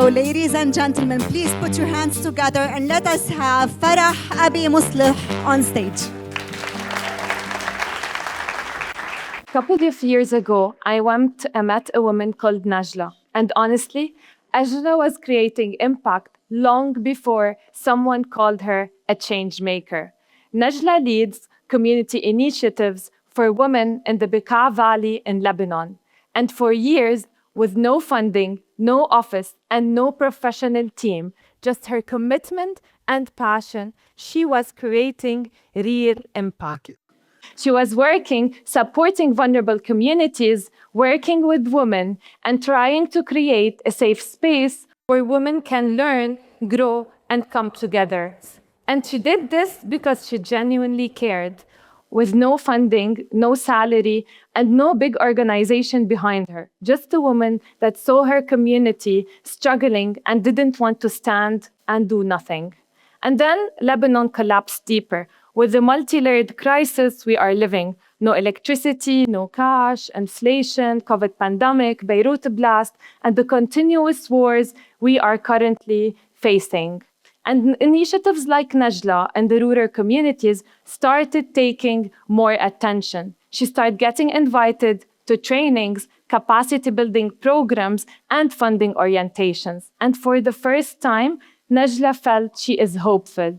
So, ladies and gentlemen, please put your hands together and let us have Farah Abi Muslih on stage. Couple of years ago, I met a woman called Najla. And honestly, Najla was creating impact long before someone called her a change maker. Najla leads community initiatives for women in the Bekaa Valley in Lebanon. And for years, with no funding, no office, and no professional team, just her commitment and passion, she was creating real impact. She was working, supporting vulnerable communities, working with women, and trying to create a safe space where women can learn, grow, and come together. And she did this because she genuinely cared, with no funding, no salary, and no big organization behind her. Just a woman that saw her community struggling and didn't want to stand and do nothing. And then Lebanon collapsed deeper. With the multi-layered crisis we are living, no electricity, no cash, inflation, COVID pandemic, Beirut blast, and the continuous wars we are currently facing. And initiatives like Najla and the rural communities started taking more attention. She started getting invited to trainings, capacity building programs, and funding orientations. And for the first time, Najla felt she is hopeful.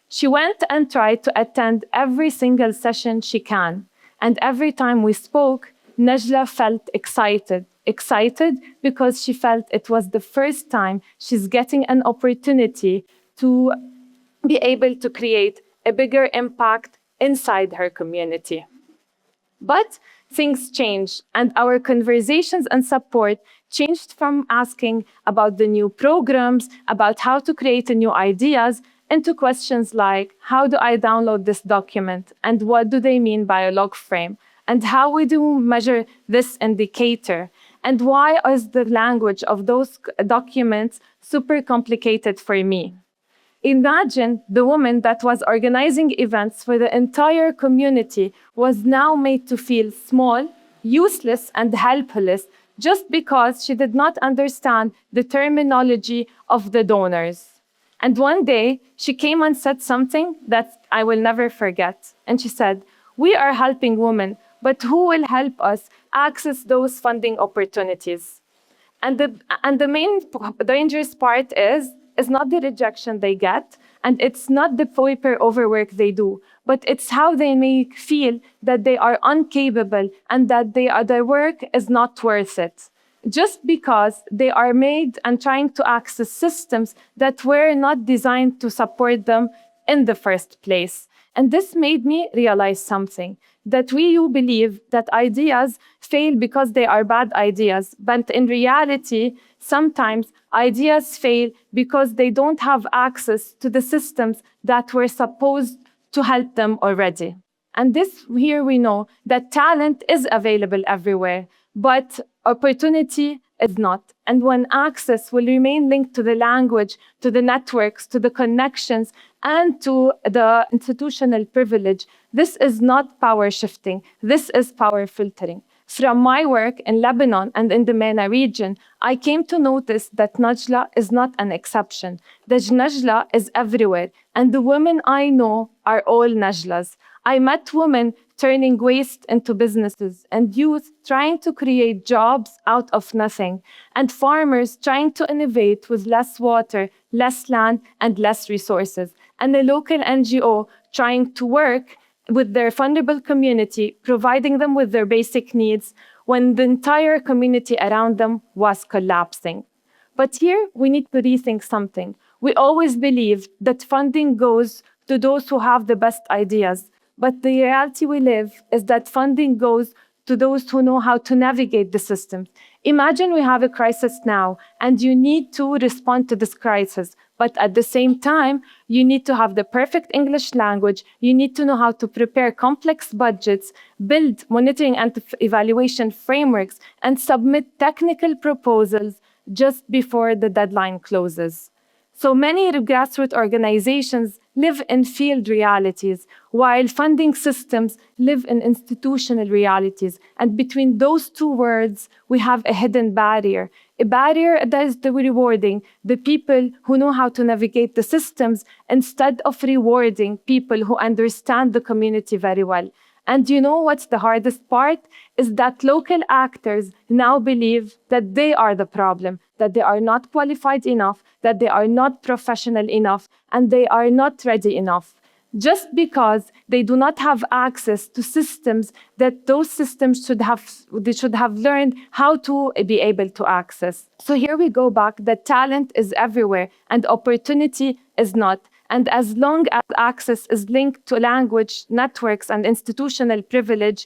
She went and tried to attend every single session she can. And every time we spoke, Najla felt excited. Excited because she felt it was the first time she's getting an opportunity to be able to create a bigger impact inside her community. But things changed, and our conversations and support changed from asking about the new programs, about how to create new ideas, into questions like, how do I download this document? And what do they mean by a log frame? And how we do measure this indicator? And why is the language of those documents super complicated for me? Imagine the woman that was organizing events for the entire community was now made to feel small, useless, and helpless just because she did not understand the terminology of the donors. And one day, she came and said something that I will never forget. And she said, "We are helping women, but who will help us access those funding opportunities?" And the main dangerous part is not the rejection they get, and it's not the paper overwork they do, but it's how they make feel that they are incapable and that their work is not worth it. Just because they are made and trying to access systems that were not designed to support them in the first place. And this made me realize something, that we believe that ideas fail because they are bad ideas, but in reality, sometimes ideas fail because they don't have access to the systems that were supposed to help them already. And here we know that talent is available everywhere, but opportunity is not. And when access will remain linked to the language, to the networks, to the connections, and to the institutional privilege, this is not power shifting. This is power filtering. From my work in Lebanon and in the MENA region, I came to notice that Najla is not an exception. That Najla is everywhere, and the women I know are all Najlas. I met women turning waste into businesses, and youth trying to create jobs out of nothing, and farmers trying to innovate with less water, less land, and less resources, and a local NGO trying to work with their vulnerable community, providing them with their basic needs when the entire community around them was collapsing. But here we need to rethink something. We always believe that funding goes to those who have the best ideas, but the reality we live is that funding goes to those who know how to navigate the system. Imagine we have a crisis now, and you need to respond to this crisis. But at the same time, you need to have the perfect English language. You need to know how to prepare complex budgets, build monitoring and evaluation frameworks, and submit technical proposals just before the deadline closes. So many grassroots organizations live in field realities, while funding systems live in institutional realities. And between those two worlds, we have a hidden barrier, a barrier that is rewarding the people who know how to navigate the systems instead of rewarding people who understand the community very well. And you know what's the hardest part? Is that local actors now believe that they are the problem, that they are not qualified enough, that they are not professional enough, and they are not ready enough. Just because they do not have access to systems that those systems they should have learned how to be able to access. So here we go back that talent is everywhere and opportunity is not. And as long as access is linked to language, networks, and institutional privilege,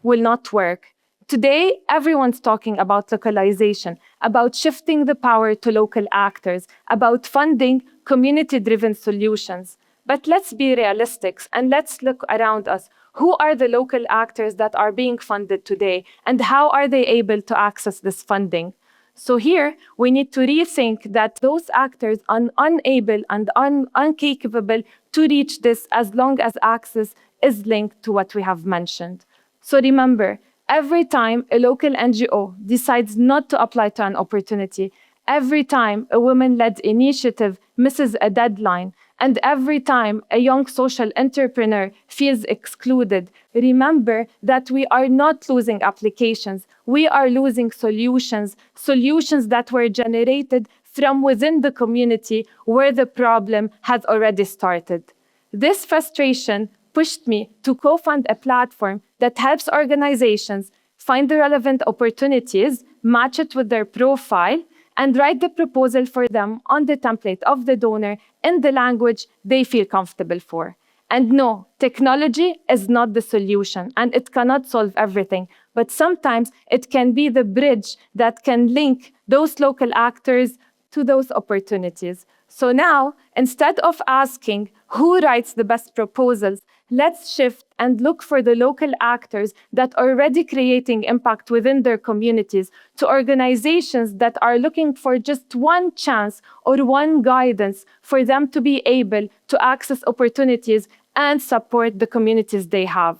will not work. Today, everyone's talking about localization, about shifting the power to local actors, about funding community-driven solutions. But let's be realistic and let's look around us. Who are the local actors that are being funded today, and how are they able to access this funding? So here, we need to rethink that those actors are unable and incapable to reach this as long as access is linked to what we have mentioned. So remember, every time a local NGO decides not to apply to an opportunity, every time a women-led initiative misses a deadline, and every time a young social entrepreneur feels excluded, remember that we are not losing applications. We are losing solutions that were generated from within the community where the problem had already started. This frustration pushed me to co-fund a platform that helps organizations find the relevant opportunities, match it with their profile, and write the proposal for them on the template of the donor in the language they feel comfortable for. And no, technology is not the solution, and it cannot solve everything. But sometimes it can be the bridge that can link those local actors to those opportunities. So now, instead of asking who writes the best proposals, let's shift and look for the local actors that are already creating impact within their communities, to organizations that are looking for just one chance or one guidance for them to be able to access opportunities and support the communities they have.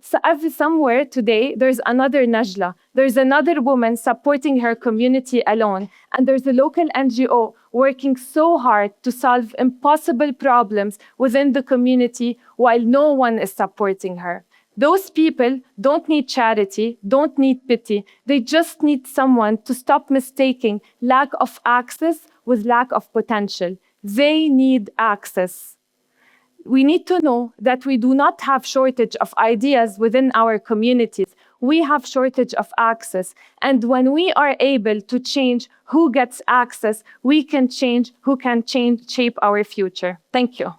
So somewhere today, there's another Najla. There's another woman supporting her community alone. And there's a local NGO working so hard to solve impossible problems within the community while no one is supporting her. Those people don't need charity, don't need pity. They just need someone to stop mistaking lack of access with lack of potential. They need access. We need to know that we do not have shortage of ideas within our communities. We have shortage of access. And when we are able to change who gets access, we can change who can shape our future. Thank you.